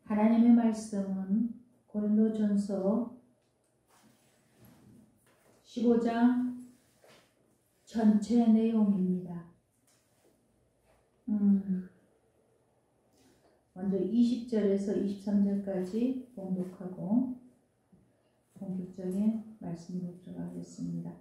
하나님의 말씀은 고린도전서 15장 전체 내용입니다. 먼저 20절에서 23절까지 봉독하고 본격적인 말씀으로 들어가겠습니다.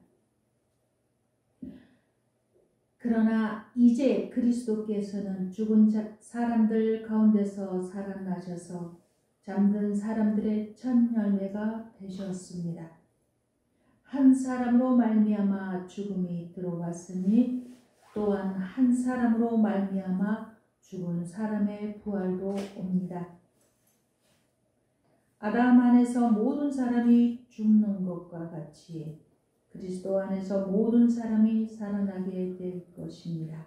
그러나 이제 그리스도께서는 죽은 사람들 가운데서 살아나셔서 잠든 사람들의 첫 열매가 되셨습니다. 한 사람으로 말미암아 죽음이 들어왔으니 또한 한 사람으로 말미암아 죽은 사람의 부활도 옵니다. 아담 안에서 모든 사람이 죽는 것과 같이 그리스도 안에서 모든 사람이 살아나게 될 것입니다.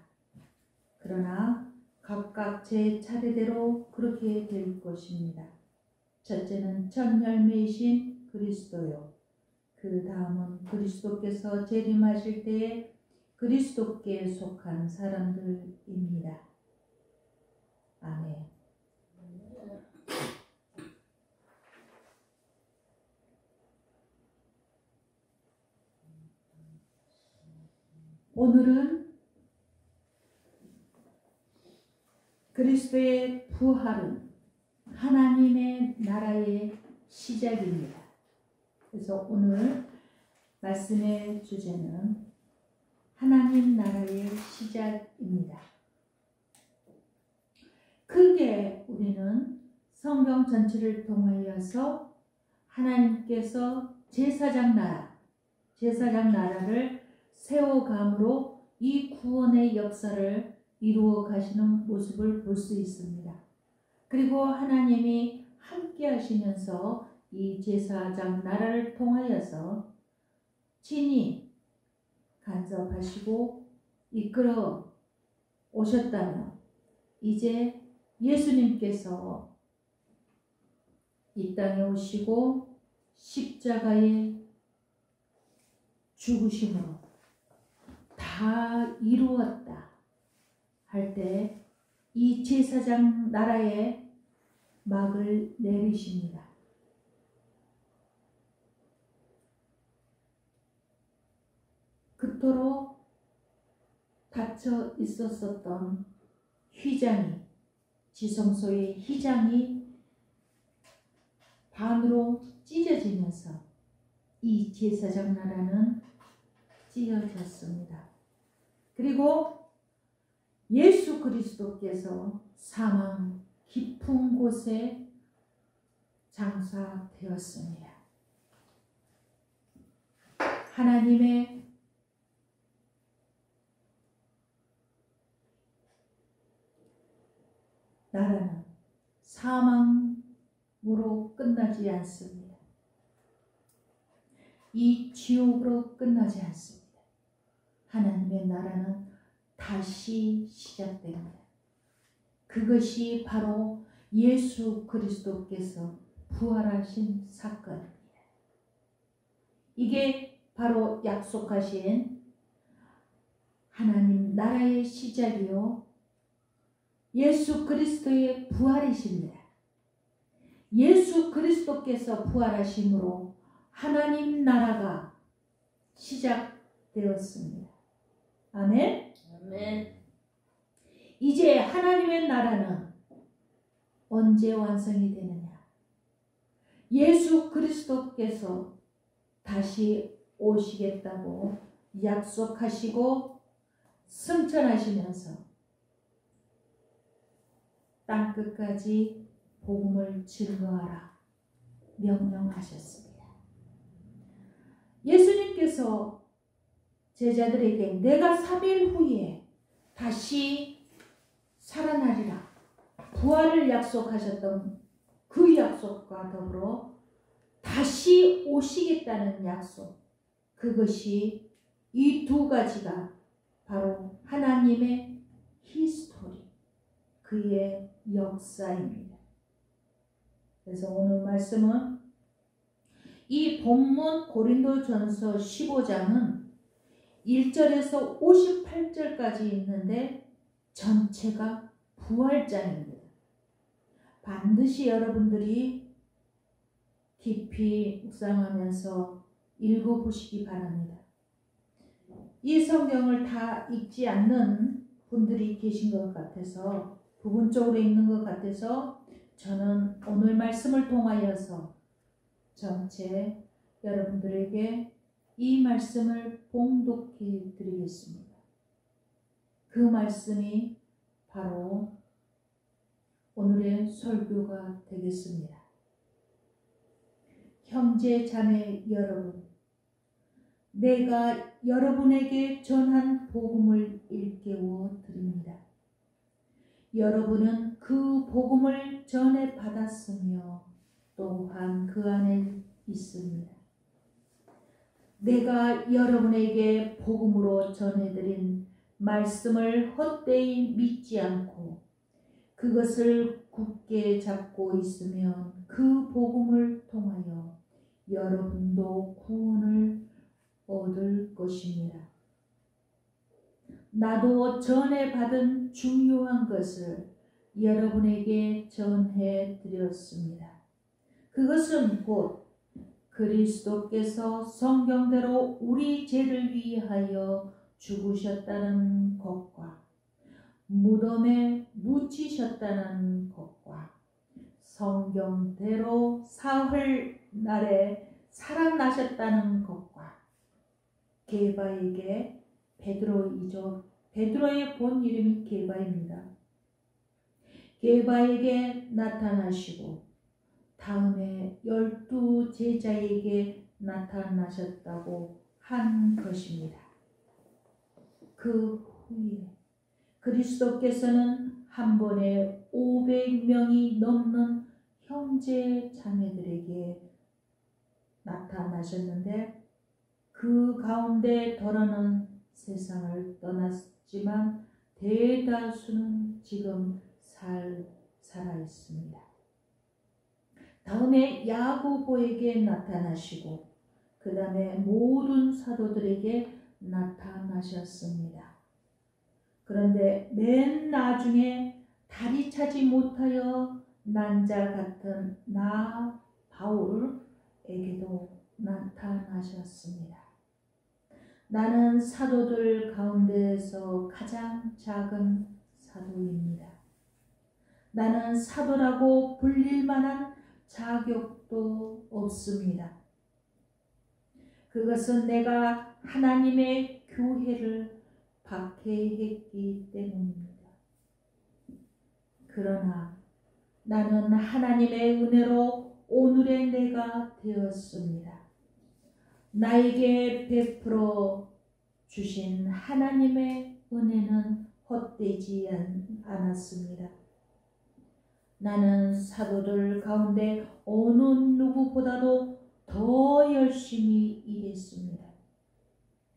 그러나 각각 제 차례대로 그렇게 될 것입니다. 첫째는 첫 열매이신 그리스도요. 그 다음은 그리스도께서 재림하실 때에 그리스도께 속한 사람들입니다. 아멘. 오늘은 그리스도의 부활은 하나님의 나라의 시작입니다. 그래서 오늘 말씀의 주제는 하나님 나라의 시작입니다. 크게 우리는 성경 전체를 통하여서 하나님께서 제사장 나라를 세워감으로 이 구원의 역사를 이루어 가시는 모습을 볼 수 있습니다. 그리고 하나님이 함께 하시면서 이 제사장 나라를 통하여서 친히 간섭하시고 이끌어 오셨다면 이제 예수님께서 이 땅에 오시고 십자가에 죽으심으로 다 이루었다 할 때 이 제사장 나라의 막을 내리십니다. 그토록 닫혀 있었던 휘장이, 지성소의 휘장이 반으로 찢어지면서 이 제사장 나라는 찢어졌습니다. 그리고 예수 그리스도께서 사망 깊은 곳에 장사되었습니다. 하나님의 나라는 사망으로 끝나지 않습니다. 이 지옥으로 끝나지 않습니다. 하나님의 나라는 다시 시작됩니다. 그것이 바로 예수 그리스도께서 부활하신 사건입니다. 이게 바로 약속하신 하나님 나라의 시작이요 예수 그리스도의 부활이십니다. 예수 그리스도께서 부활하심으로 하나님 나라가 시작되었습니다. 아멘. 아멘. 이제 하나님의 나라는 언제 완성이 되느냐? 예수 그리스도께서 다시 오시겠다고 약속하시고 승천하시면서 땅끝까지 복음을 증거하라 명령하셨습니다. 예수님께서 제자들에게 내가 3일 후에 다시 살아나리라 부활을 약속하셨던 그 약속과 더불어 다시 오시겠다는 약속, 그것이 이 두 가지가 바로 하나님의 히스토리, 그의 역사입니다. 그래서 오늘 말씀은 이 본문 고린도전서 15장은 1절에서 58절까지 있는데 전체가 부활장입니다. 반드시 여러분들이 깊이 묵상하면서 읽어보시기 바랍니다. 이 성경을 다 읽지 않는 분들이 계신 것 같아서, 부분적으로 읽는 것 같아서 저는 오늘 말씀을 통하여서 전체 여러분들에게 이 말씀을 봉독해 드리겠습니다. 그 말씀이 바로 오늘의 설교가 되겠습니다. 형제 자매 여러분, 내가 여러분에게 전한 복음을 일깨워 드립니다. 여러분은 그 복음을 전해 받았으며 또한 그 안에 있습니다. 내가 여러분에게 복음으로 전해드린 말씀을 헛되이 믿지 않고 그것을 굳게 잡고 있으면 그 복음을 통하여 여러분도 구원을 얻을 것입니다. 나도 전해받은 중요한 것을 여러분에게 전해 드렸습니다. 그것은 곧 그리스도께서 성경대로 우리 죄를 위하여 죽으셨다는 것과 무덤에 묻히셨다는 것과 성경대로 사흘 날에 살아나셨다는 것과 게바에게 베드로의 본 이름이 게바입니다. 게바에게 나타나시고 다음에 12 제자에게 나타나셨다고 한 것입니다. 그 후에 그리스도께서는 한 번에 500명이 넘는 형제 자매들에게 나타나셨는데, 그 가운데 덜어는 세상을 떠났지만 대다수는 지금 살아 있습니다. 다음에 야고보에게 나타나시고 그 다음에 모든 사도들에게 나타나셨습니다. 그런데 맨 나중에 다리 차지 못하여 난자 같은 나 바울에게도 나타나셨습니다. 나는 사도들 가운데에서 가장 작은 사도입니다. 나는 사도라고 불릴 만한 자격도 없습니다. 그것은 내가 하나님의 교회를 박해했기 때문입니다. 그러나 나는 하나님의 은혜로 오늘의 내가 되었습니다. 나에게 베풀어 주신 하나님의 은혜는 헛되지 않았습니다. 나는 사도들 가운데 어느 누구보다도 더 열심히 일했습니다.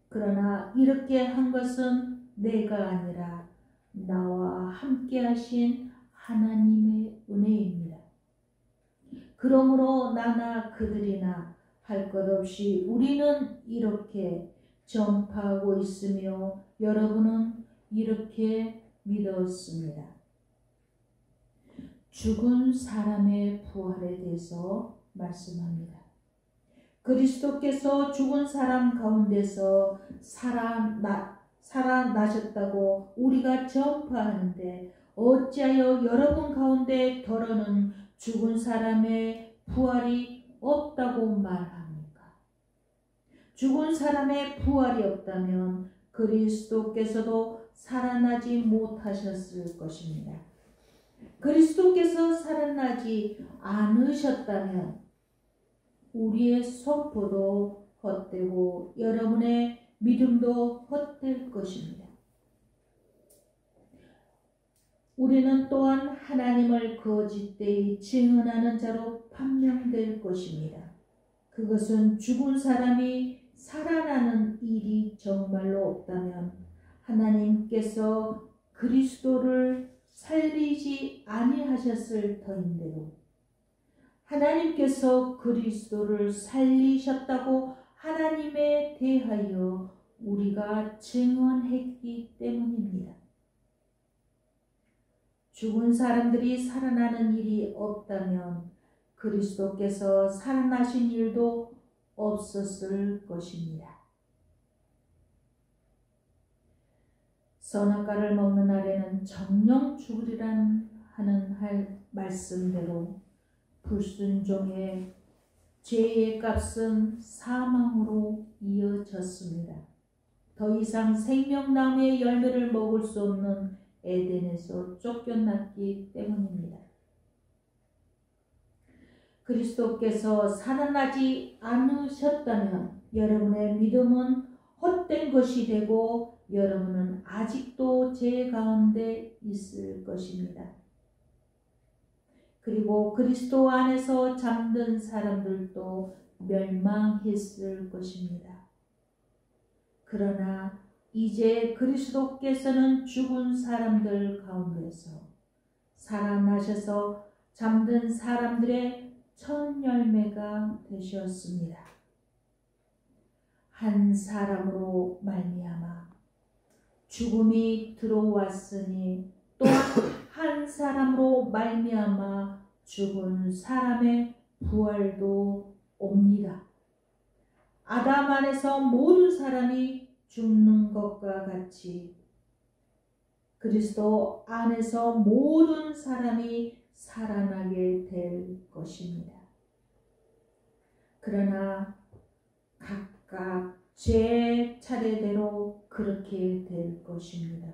그러나 이렇게 한 것은 내가 아니라 나와 함께 하신 하나님의 은혜입니다. 그러므로 나나 그들이나 할 것 없이 우리는 이렇게 전파하고 있으며 여러분은 이렇게 믿었습니다. 죽은 사람의 부활에 대해서 말씀합니다. 그리스도께서 죽은 사람 가운데서 살아나셨다고 우리가 전파하는데 어찌하여 여러분 가운데 덜어는 죽은 사람의 부활이 없다고 말합니까? 죽은 사람의 부활이 없다면 그리스도께서도 살아나지 못하셨을 것입니다. 그리스도께서 살아나지 않으셨다면 우리의 선포도 헛되고 여러분의 믿음도 헛될 것입니다. 우리는 또한 하나님을 거짓되이 증언하는 자로 판명될 것입니다. 그것은 죽은 사람이 살아나는 일이 정말로 없다면 하나님께서 그리스도를 살리지 아니하셨을 터인데요. 하나님께서 그리스도를 살리셨다고 하나님에 대하여 우리가 증언했기 때문입니다. 죽은 사람들이 살아나는 일이 없다면 그리스도께서 살아나신 일도 없었을 것입니다. 선악과를 먹는 아래는 정령 죽으리란 하는 말씀대로 불순종의 죄의 값은 사망으로 이어졌습니다. 더 이상 생명나무의 열매를 먹을 수 없는 에덴에서 쫓겨났기 때문입니다. 그리스도께서 살아나지 않으셨다면 여러분의 믿음은 헛된 것이 되고 여러분은 아직도 죄 가운데 있을 것입니다. 그리고 그리스도 안에서 잠든 사람들도 멸망했을 것입니다. 그러나 이제 그리스도께서는 죽은 사람들 가운데서 살아나셔서 잠든 사람들의 첫 열매가 되셨습니다. 한 사람으로 말미암아 죽음이 들어왔으니 또 한 사람으로 말미암아 죽은 사람의 부활도 옵니다. 아담 안에서 모든 사람이 죽는 것과 같이 그리스도 안에서 모든 사람이 살아나게 될 것입니다. 그러나 각각 제 차례대로 그렇게 될 것입니다.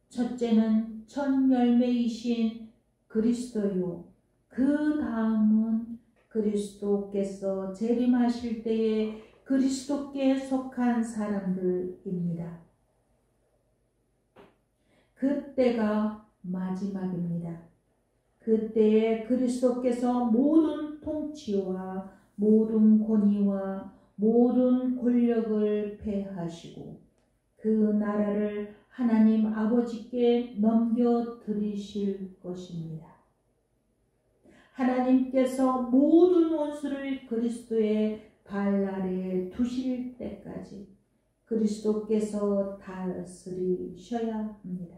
첫째는 첫 열매이신 그리스도요. 그 다음은 그리스도께서 재림하실 때에 그리스도께 속한 사람들입니다. 그때가 마지막입니다. 그때에 그리스도께서 모든 통치와 모든 권위와 모든 권력을 폐하시고 그 나라를 하나님 아버지께 넘겨드리실 것입니다. 하나님께서 모든 원수를 그리스도의 발 아래에 두실 때까지 그리스도께서 다스리셔야 합니다.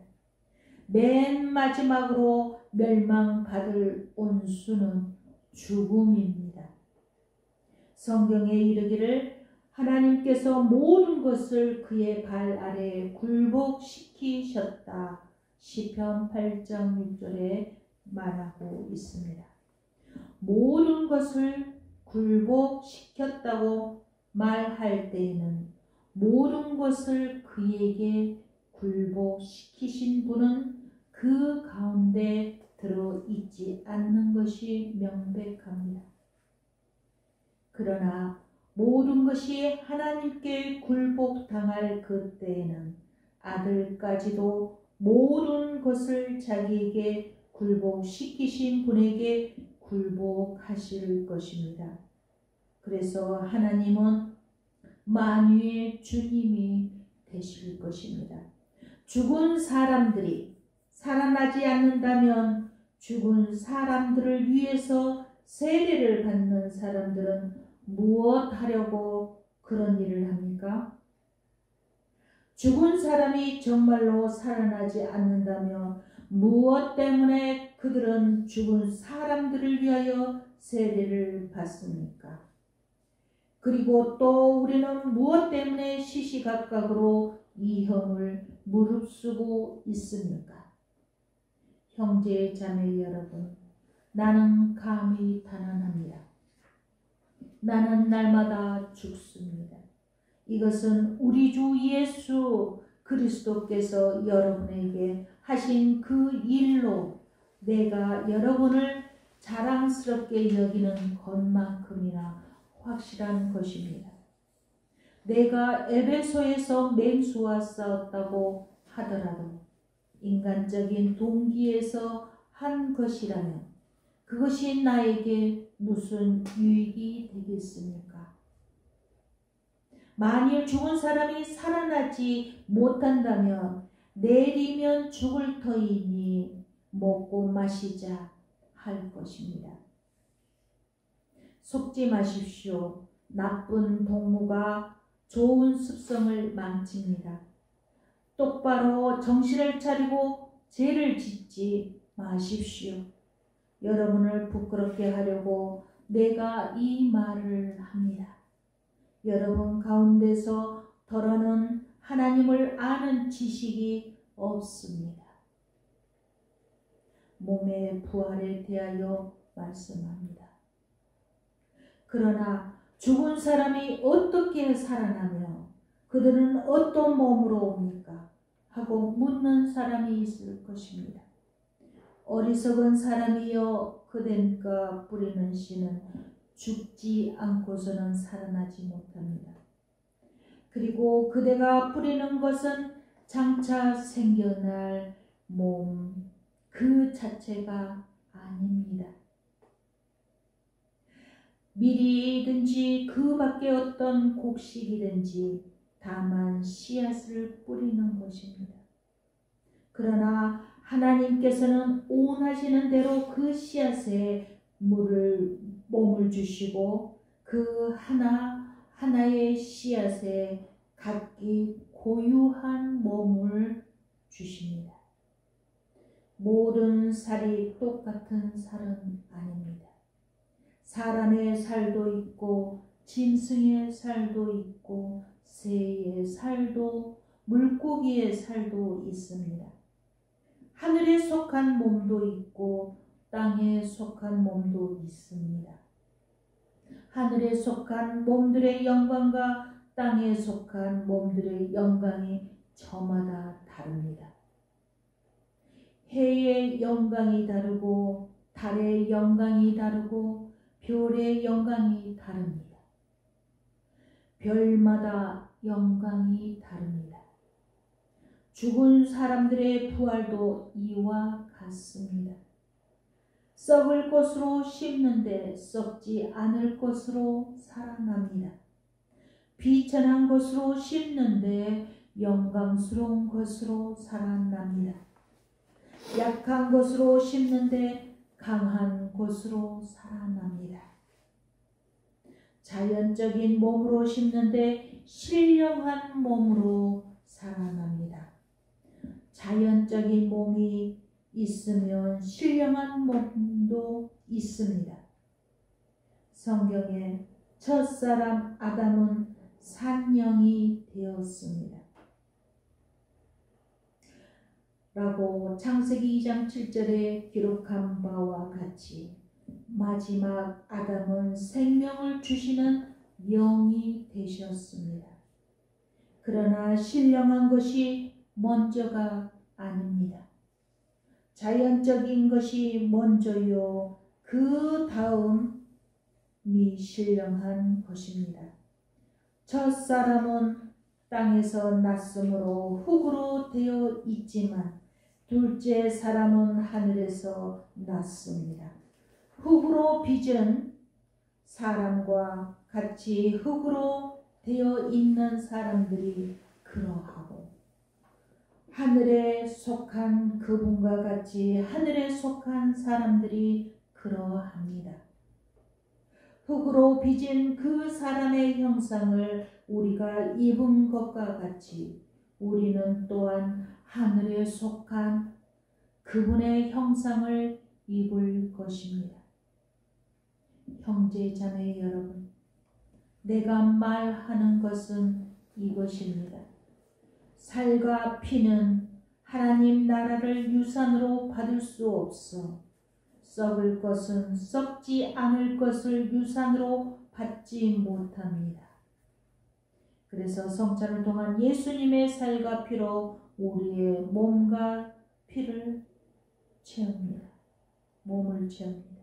맨 마지막으로 멸망받을 원수는 죽음입니다. 성경에 이르기를 하나님께서 모든 것을 그의 발 아래에 굴복시키셨다. 시편 8장 6절에 말하고 있습니다. 모든 것을 굴복시켰다고 말할 때에는 모든 것을 그에게 굴복시키신 분은 그 가운데 들어있지 않는 것이 명백합니다. 그러나 모든 것이 하나님께 굴복당할 그때에는 아들까지도 모든 것을 자기에게 굴복시키신 분에게 굴복하실 것입니다. 그래서 하나님은 만유의 주님이 되실 것입니다. 죽은 사람들이 살아나지 않는다면 죽은 사람들을 위해서 세례를 받는 사람들은 무엇 하려고 그런 일을 합니까? 죽은 사람이 정말로 살아나지 않는다면 무엇 때문에 그들은 죽은 사람들을 위하여 세례를 받습니까? 그리고 또 우리는 무엇 때문에 시시각각으로 이형을 무릅쓰고 있습니까? 형제 자매 여러분, 나는 감히 단언합니다. 나는 날마다 죽습니다. 이것은 우리 주 예수 그리스도께서 여러분에게 하신 그 일로 내가 여러분을 자랑스럽게 여기는 것만큼이나 확실한 것입니다. 내가 에베소에서 맹수와 싸웠다고 하더라도 인간적인 동기에서 한 것이라면 그것이 나에게 무슨 유익이 되겠습니까? 만일 죽은 사람이 살아나지 못한다면 내일이면 죽을 터이니 먹고 마시자 할 것입니다. 속지 마십시오. 나쁜 동무가 좋은 습성을 망칩니다. 똑바로 정신을 차리고 죄를 짓지 마십시오. 여러분을 부끄럽게 하려고 내가 이 말을 합니다. 여러분 가운데서 더러는 하나님을 아는 지식이 없습니다. 몸의 부활에 대하여 말씀합니다. 그러나 죽은 사람이 어떻게 살아나며 그들은 어떤 몸으로 옵니까? 하고 묻는 사람이 있을 것입니다. 어리석은 사람이여, 그대가 뿌리는 씨는 죽지 않고서는 살아나지 못합니다. 그리고 그대가 뿌리는 것은 장차 생겨날 몸 그 자체가 아닙니다. 밀이든지 그 밖에 어떤 곡식이든지 다만 씨앗을 뿌리는 것입니다. 그러나 하나님께서는 원하시는 대로 그 씨앗에 몸을 주시고 그 하나하나의 씨앗에 각기 고유한 몸을 주십니다. 모든 살이 똑같은 살은 아닙니다. 사람의 살도 있고 짐승의 살도 있고 새의 살도 물고기의 살도 있습니다. 하늘에 속한 몸도 있고 땅에 속한 몸도 있습니다. 하늘에 속한 몸들의 영광과 땅에 속한 몸들의 영광이 저마다 다릅니다. 해의 영광이 다르고 달의 영광이 다르고 별의 영광이 다릅니다. 별마다 영광이 다릅니다. 죽은 사람들의 부활도 이와 같습니다. 썩을 것으로 심는데 썩지 않을 것으로 살아납니다. 비천한 것으로 심는데 영광스러운 것으로 살아납니다. 약한 것으로 심는데 강한 것으로 살아납니다. 자연적인 몸으로 심는데 신령한 몸으로 살아납니다. 자연적인 몸이 있으면 신령한 몸도 있습니다. 성경에 첫사람 아담은 산령이 되었습니다. 라고 창세기 2장 7절에 기록한 바와 같이 마지막 아담은 생명을 주시는 영이 되셨습니다. 그러나 신령한 것이 먼저가 아닙니다. 자연적인 것이 먼저요, 그 다음이 신령한 것입니다. 첫사람은 땅에서 났으므로 흙으로 되어 있지만 둘째 사람은 하늘에서 났습니다. 흙으로 빚은 사람과 같이 흙으로 되어 있는 사람들이 그러하고 하늘에 속한 그분과 같이 하늘에 속한 사람들이 그러합니다. 흙으로 빚은 그 사람의 형상을 우리가 입은 것과 같이 우리는 또한 하늘에 속한 그분의 형상을 입을 것입니다. 형제 자매 여러분, 내가 말하는 것은 이것입니다. 살과 피는 하나님 나라를 유산으로 받을 수 없어 썩을 것은 썩지 않을 것을 유산으로 받지 못합니다. 그래서 성찬을 통한 예수님의 살과 피로 우리의 몸과 피를 채웁니다. 몸을 채웁니다.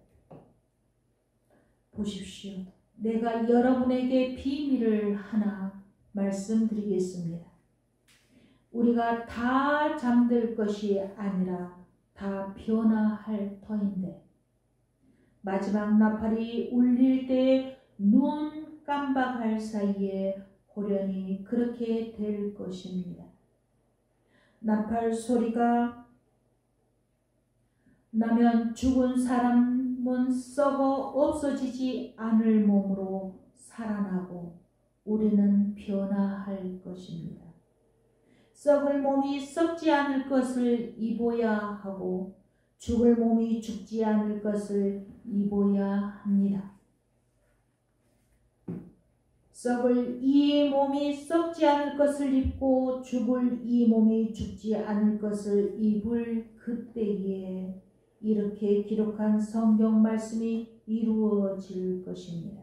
보십시오. 내가 여러분에게 비밀을 하나 말씀드리겠습니다. 우리가 다 잠들 것이 아니라 다 변화할 터인데 마지막 나팔이 울릴 때 눈 깜박할 사이에 호련히 그렇게 될 것입니다. 나팔 소리가 나면 죽은 사람은 썩어 없어지지 않을 몸으로 살아나고 우리는 변화할 것입니다. 썩을 몸이 썩지 않을 것을 입어야 하고 죽을 몸이 죽지 않을 것을 입어야 합니다. 썩을 이 몸이 썩지 않을 것을 입고 죽을 이 몸이 죽지 않을 것을 입을 그때에 이렇게 기록한 성경 말씀이 이루어질 것입니다.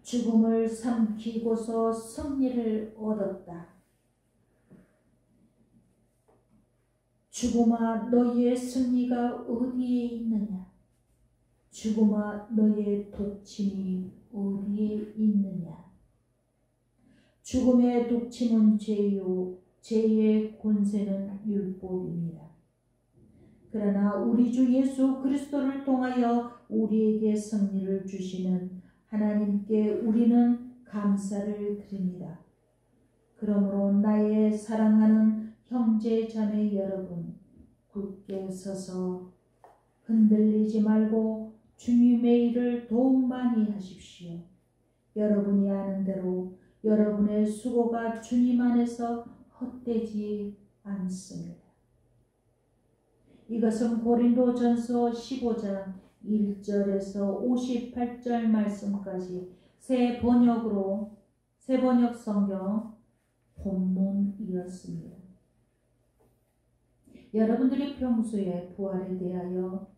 죽음을 삼키고서 승리를 얻었다. 죽음아 너희의 승리가 어디에 있느냐? 죽음아 너희의 독침이 어디에 있느냐? 죽음의 독침은 죄요, 죄의 권세는 율법입니다. 그러나 우리 주 예수 그리스도를 통하여 우리에게 승리를 주시는 하나님께 우리는 감사를 드립니다. 그러므로 나의 사랑하는 형제 자매 여러분, 굳게 서서 흔들리지 말고 주님의 일을 더욱 많이 하십시오. 여러분이 아는 대로 여러분의 수고가 주님 안에서 헛되지 않습니다. 이것은 고린도전서 15장 1절에서 58절 말씀까지 새 번역 성경 본문이었습니다. 여러분들이 평소에 부활에 대하여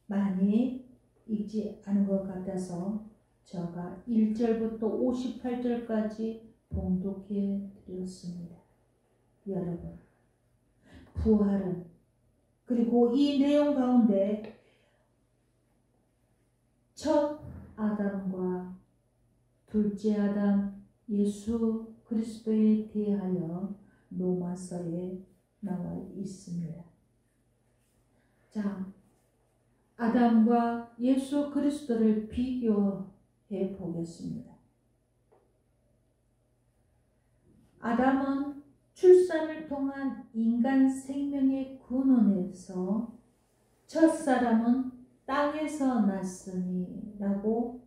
많이 읽지 않은 것 같아서 제가 1절부터 58절까지 봉독해 드렸습니다. 여러분, 부활은 그리고 이 내용 가운데 첫 아담과 둘째 아담 예수 그리스도에 대하여 로마서에 나와 있습니다. 자, 아담과 예수 그리스도를 비교해 보겠습니다. 아담은 출산을 통한 인간 생명의 근원에서 첫사람은 땅에서 났으니 라고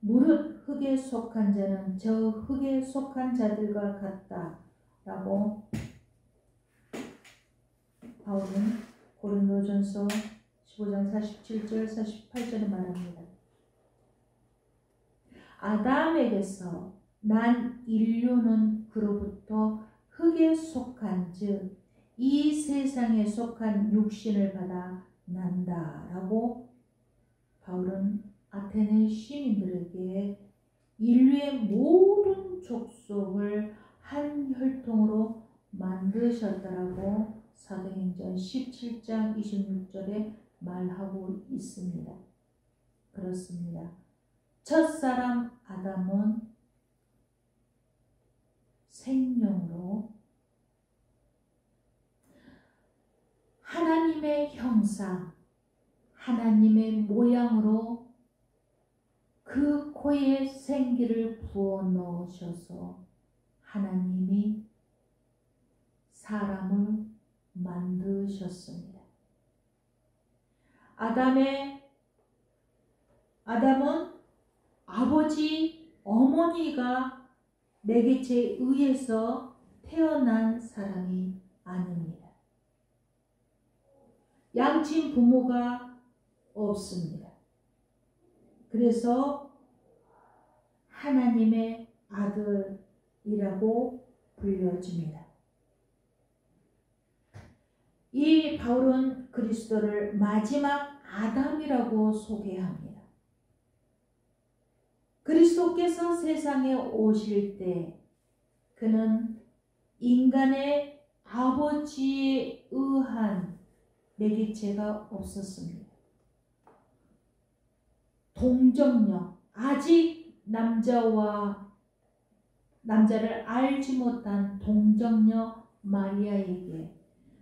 무릇 흙에 속한 자는 저 흙에 속한 자들과 같다 라고 바울은 고린도전서 15장 47절 48절에 말합니다. 아담에게서 난 인류는 그로부터 흙에 속한 즉 이 세상에 속한 육신을 받아 난다라고 바울은 아테네 시민들에게 인류의 모든 족속을 한 혈통으로 만드셨다라고 사도행전 17장 26절에 말하고 있습니다. 그렇습니다. 첫사람 아담은 생명으로 하나님의 형상, 하나님의 모양으로 그 코에 생기를 부어 넣으셔서 하나님이 사람을 만드셨습니다. 아담은 아버지, 어머니가 매개체에 의해서 태어난 사람이 아닙니다. 양친 부모가 없습니다. 그래서 하나님의 아들이라고 불려집니다. 이 바울은 그리스도를 마지막 아담이라고 소개합니다. 그리스도께서 세상에 오실 때 그는 인간의 아버지에 의한 매개체가 없었습니다. 동정녀, 아직 남자를 알지 못한 동정녀 마리아에게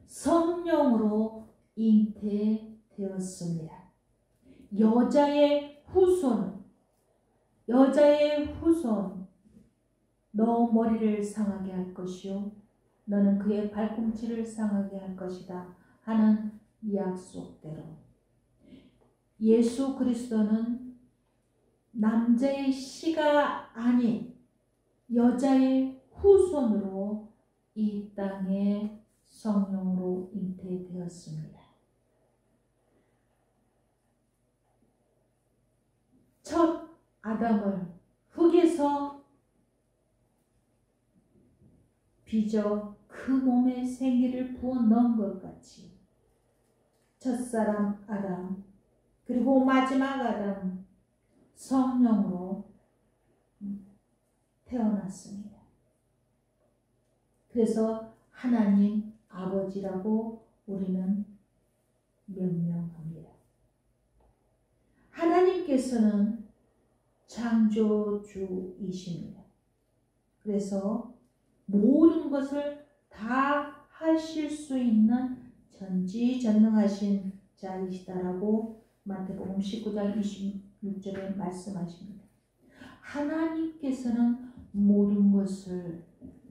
성령으로 잉태되었습니다. 여자의 후손, 너 머리를 상하게 할 것이요 너는 그의 발꿈치를 상하게 할 것이다 하는 약속대로 예수 그리스도는 남자의 씨가 아닌 여자의 후손으로 이 땅에 성령으로 잉태되었습니다. 첫 아담을 흙에서 빚어 그 몸에 생기를 부어 넣은 것 같이 첫사람 아담 그리고 마지막 아담 성령으로 태어났습니다. 그래서 하나님 아버지라고 우리는 명명합니다. 하나님께서는 창조주이십니다. 그래서 모든 것을 다 하실 수 있는 전지전능하신 자이시다라고 마태복음 19장 26절에 말씀하십니다. 하나님께서는 모든 것을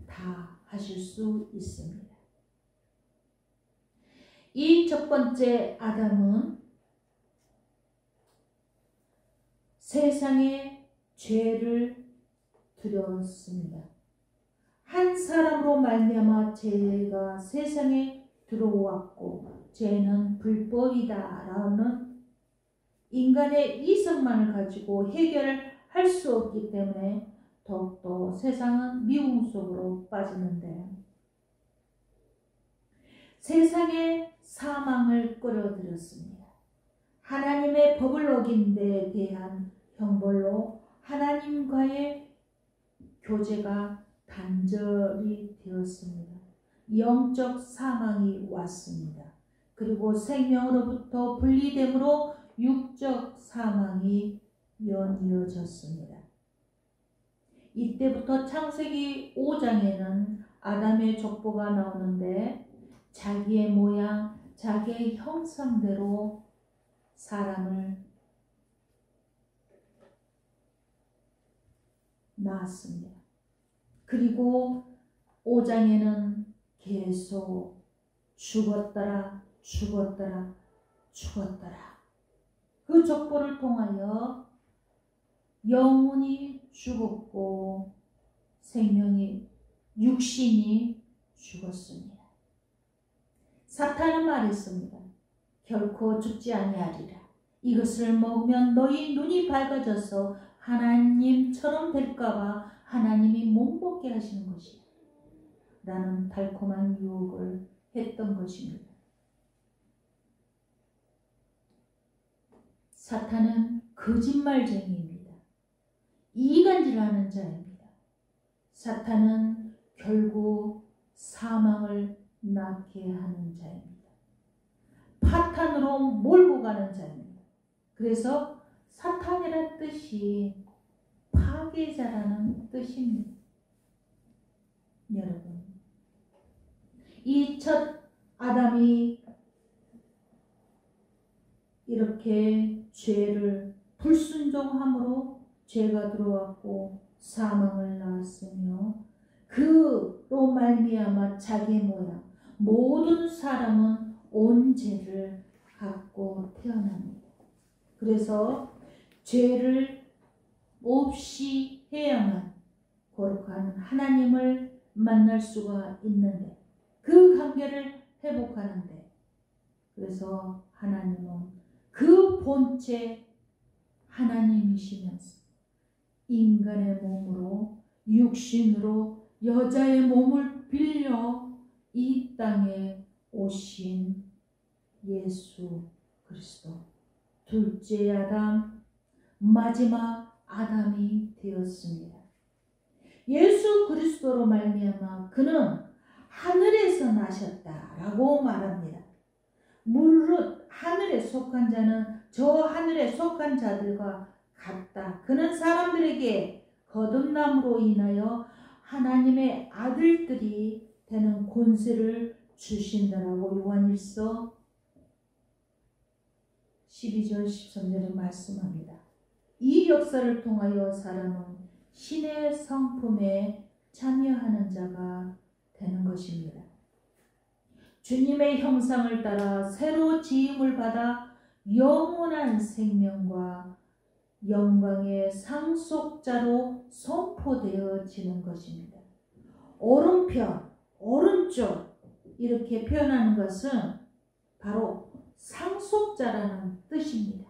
다 하실 수 있습니다. 이 첫 번째 아담은 세상에 죄를 들였습니다. 한 사람으로 말미암아 죄가 세상에 들어왔고 죄는 불법이다라는 인간의 이성만을 가지고 해결을 할 수 없기 때문에 더욱더 세상은 미움 속으로 빠지는데 세상에 사망을 끌어들였습니다. 하나님의 법을 어긴 데 대한 형벌로 하나님과의 교제가 단절이 되었습니다. 영적 사망이 왔습니다. 그리고 생명으로부터 분리됨으로 육적 사망이 연이어졌습니다. 이때부터 창세기 5장에는 아담의 족보가 나오는데 자기의 모양, 자기의 형상대로 사람을 낳았습니다. 그리고 5장에는 계속 죽었더라, 죽었더라, 죽었더라. 그 족보를 통하여 영혼이 죽었고 생명이 육신이 죽었습니다. 사탄은 말했습니다. 결코 죽지 아니하리라. 이것을 먹으면 너희 눈이 밝아져서 하나님처럼 될까봐 하나님이 몸먹게 하시는 것이야. 라는 달콤한 유혹을 했던 것입니다. 사탄은 거짓말쟁이입니다. 이간질하는 자입니다. 사탄은 결국 사망을 낳게 하는 자입니다. 파탄으로 몰고 가는 자입니다. 그래서 사탄이라는 뜻이 파괴자라는 뜻입니다. 여러분, 이 첫 아담이 이렇게 죄를 불순종함으로 죄가 들어왔고 사망을 낳았으며 그로 말미암아 자기의 모양 모든 사람은 온 죄를 갖고 태어납니다. 그래서 죄를 없이 해야만 거룩한 하나님을 만날 수가 있는데 그 관계를 회복하는데 그래서 하나님은 그 본체 하나님이시면서 인간의 몸으로 육신으로 여자의 몸을 빌려 이 땅에 오신 예수 그리스도 둘째 아담 마지막 아담이 되었습니다. 예수 그리스도로 말미암아 그는 하늘에서 나셨다라고 말합니다. 물론 하늘에 속한 자는 저 하늘에 속한 자들과 같다. 그는 사람들에게 거듭남으로 인하여 하나님의 아들들이 되는 권세를 주신다라고 요한일서 12절 13절에 말씀합니다. 이 역사를 통하여 사람은 신의 성품에 참여하는 자가 되는 것입니다. 주님의 형상을 따라 새로 지음을 받아 영원한 생명과 영광의 상속자로 선포되어지는 것입니다. 오른편, 오른쪽 이렇게 표현하는 것은 바로 상속자라는 뜻입니다.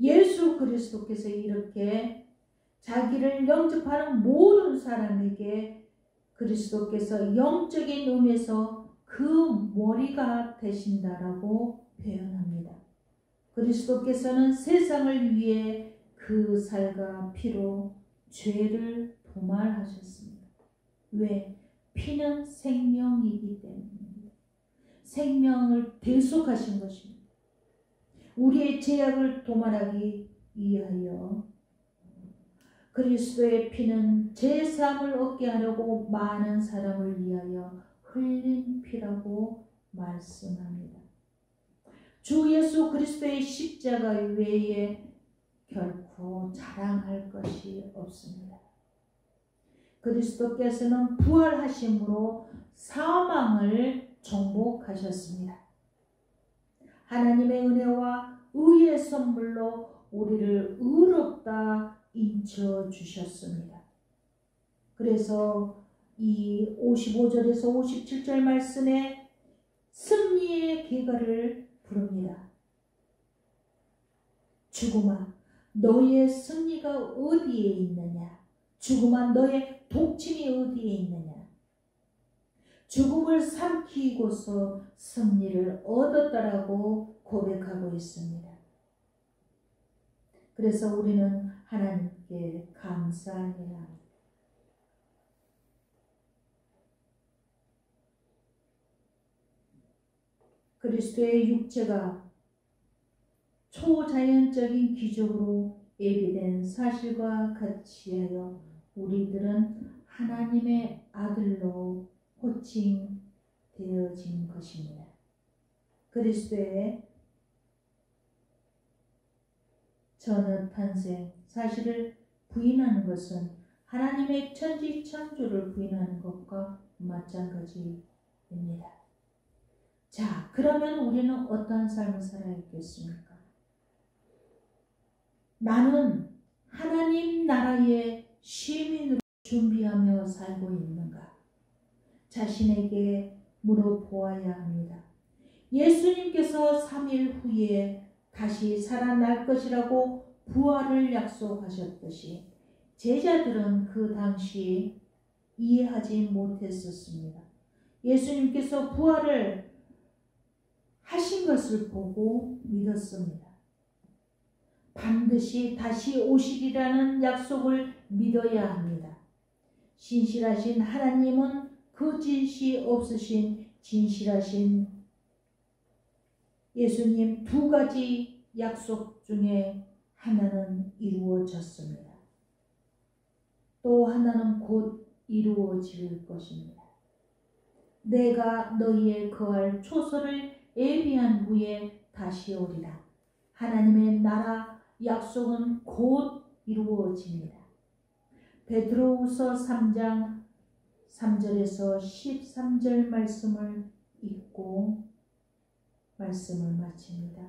예수 그리스도께서 이렇게 자기를 영접하는 모든 사람에게 그리스도께서 영적인 의미에서 그 머리가 되신다라고 표현합니다. 그리스도께서는 세상을 위해 그 살과 피로 죄를 도말하셨습니다. 왜? 피는 생명이기 때문입니다. 생명을 대속하신 것입니다. 우리의 죄악을 도말하기 위하여 그리스도의 피는 죄사함을 얻게 하려고 많은 사람을 위하여 흘린 피라고 말씀합니다. 주 예수 그리스도의 십자가 외에 결코 자랑할 것이 없습니다. 그리스도께서는 부활하심으로 사망을 정복하셨습니다. 하나님의 은혜와 의의 선물로 우리를 의롭다 인쳐 주셨습니다. 그래서 이 55절에서 57절 말씀에 승리의 계가를 부릅니다. 죽음아, 너의 승리가 어디에 있느냐? 죽음아, 너의 독침이 어디에 있느냐? 죽음을 삼키고서 승리를 얻었다라고 고백하고 있습니다. 그래서 우리는 하나님께 감사해야 합니다. 그리스도의 육체가 초자연적인 기적으로 예비된 사실과 같이 하여 우리들은 하나님의 아들로 호칭되어진 것입니다. 그리스도의 전후 탄생 사실을 부인하는 것은 하나님의 천지창조를 부인하는 것과 마찬가지입니다. 자, 그러면 우리는 어떠한 삶을 살아야겠습니까? 나는 하나님 나라의 시민으로 준비하며 살고 있는가? 자신에게 물어보아야 합니다. 예수님께서 3일 후에 다시 살아날 것이라고 부활을 약속하셨듯이 제자들은 그 당시 이해하지 못했었습니다. 예수님께서 부활을 하신 것을 보고 믿었습니다. 반드시 다시 오시리라는 약속을 믿어야 합니다. 신실하신 하나님은 거짓이 없으신 진실하신 예수님 두 가지 약속 중에 하나는 이루어졌습니다. 또 하나는 곧 이루어질 것입니다. 내가 너희의 거할 초소를 예비한 후에 다시 오리라. 하나님의 나라 약속은 곧 이루어집니다. 베드로후서 3장 3절에서 13절 말씀을 읽고 말씀을 마칩니다.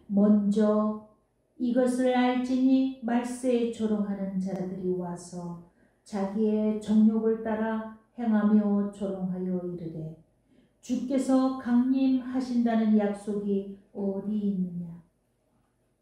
먼저 이것을 알지니 말세에 조롱하는 자들이 와서 자기의 정욕을 따라 행하며 조롱하여 이르되 주께서 강림하신다는 약속이 어디 있느냐?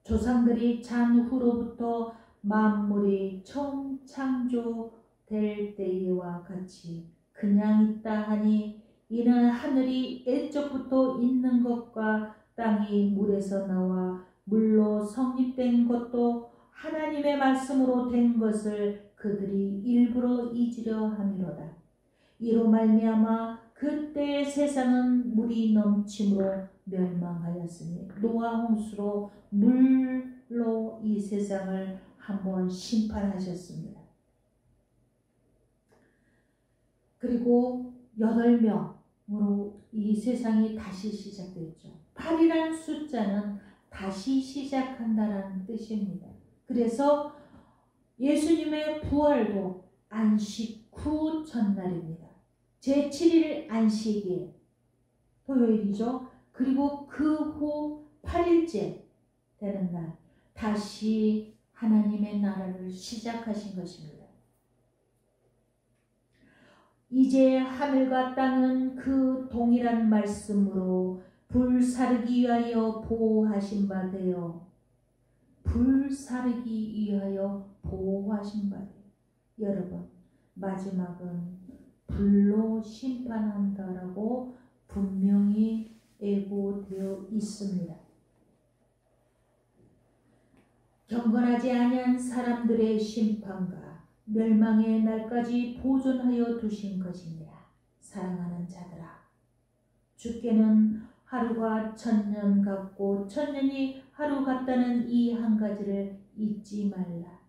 조상들이 잔후로부터 만물이 처음 창조될 때와 같이 그냥 있다 하니 이는 하늘이 옛적부터 있는 것과 땅이 물에서 나와 물로 성립된 것도 하나님의 말씀으로 된 것을 그들이 일부러 잊으려 함이로다. 이로 말미암아 그때 세상은 물이 넘침으로 멸망하였으니 노아 홍수로 물로 이 세상을 한번 심판하셨습니다. 그리고 8명으로 이 세상이 다시 시작됐죠. 8이라는 숫자는 다시 시작한다는 뜻입니다. 그래서 예수님의 부활도 안식 후 첫날입니다. 제7일 안식일 토요일이죠. 그리고 그 후 8일째 되는 날 다시 하나님의 나라를 시작하신 것입니다. 이제 하늘과 땅은 그 동일한 말씀으로 불사르기 위하여 보호하신 바 되어 불사르기 위하여 보호하신 바 되어 여러분 마지막은 불로 심판한다라고 분명히 예고되어 있습니다. 경건하지 아니한 사람들의 심판과 멸망의 날까지 보존하여 두신 것입니다. 사랑하는 자들아, 주께는 하루가 천년 같고 천년이 하루 같다는 이 한 가지를 잊지 말라.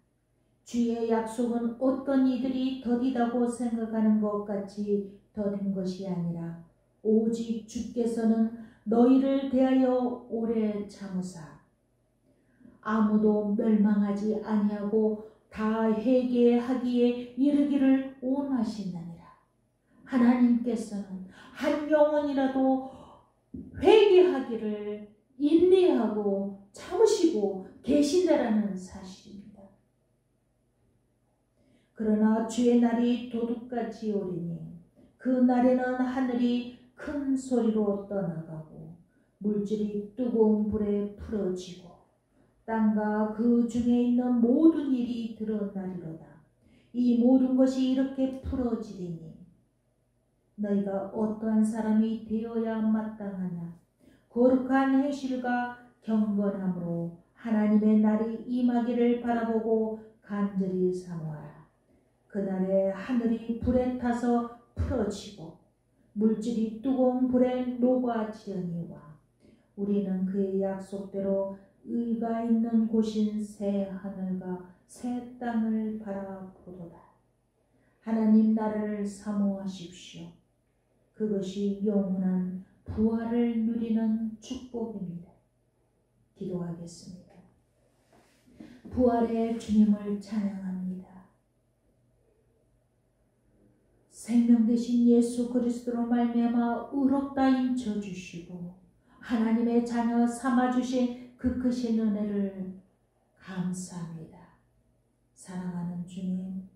주의 약속은 어떤 이들이 더디다고 생각하는 것 같이 더딘 것이 아니라 오직 주께서는 너희를 대하여 오래 참으사 아무도 멸망하지 아니하고 다 회개하기에 이르기를 원하시느니라. 하나님께서는 한 영혼이라도 회개하기를 인내하고 참으시고 계시다라는 사실입니다. 그러나 주의 날이 도둑같이 오리니 그 날에는 하늘이 큰 소리로 떠나가고 물질이 뜨거운 불에 풀어지고 땅과 그 중에 있는 모든 일이 드러나리로다. 이 모든 것이 이렇게 풀어지리니 너희가 어떠한 사람이 되어야 마땅하냐. 거룩한 행실과 경건함으로 하나님의 날이 임하기를 바라보고 간절히 사모하라. 그날에 하늘이 불에 타서 풀어지고 물질이 뜨거운 불에 녹아지려니와 우리는 그의 약속대로 의가 있는 곳인 새 하늘과 새 땅을 바라보도다. 하나님 나라를 사모하십시오. 그것이 영원한 부활을 누리는 축복입니다. 기도하겠습니다. 부활의 주님을 찬양합니다. 생명 되신 예수 그리스도로 말미암아 의롭다 인쳐주시고 하나님의 자녀 삼아주신 그 크신 은혜를 감사합니다. 사랑하는 주님,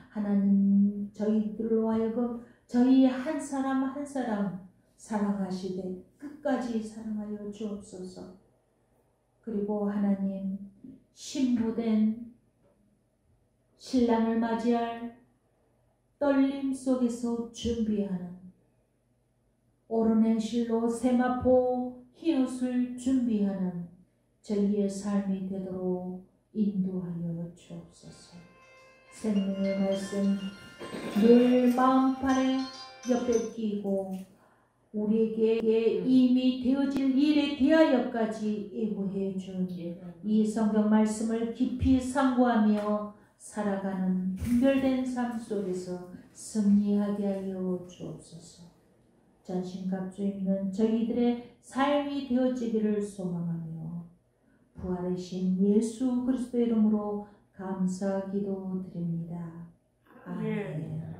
하나님 저희들로 하여금 저희 한 사람 한 사람 사랑하시되 끝까지 사랑하여 주옵소서. 그리고 하나님 신부된 신랑을 맞이할 떨림 속에서 준비하는 옳은 행실로 세마포 흰옷을 준비하는 저희의 삶이 되도록 인도하여 주옵소서. 생명의 말씀 늘 마음판에 옆에 끼고 우리에게 이미 되어질 일에 대하여까지 예고해 준 이 성경 말씀을 깊이 상고하며 살아가는 분별된 삶 속에서 승리하게 하여 주옵소서. 전신갑주 있는 저희들의 삶이 되어지기를 소망하며 부활하신 예수 그리스도의 이름으로 감사 기도드립니다. 아멘.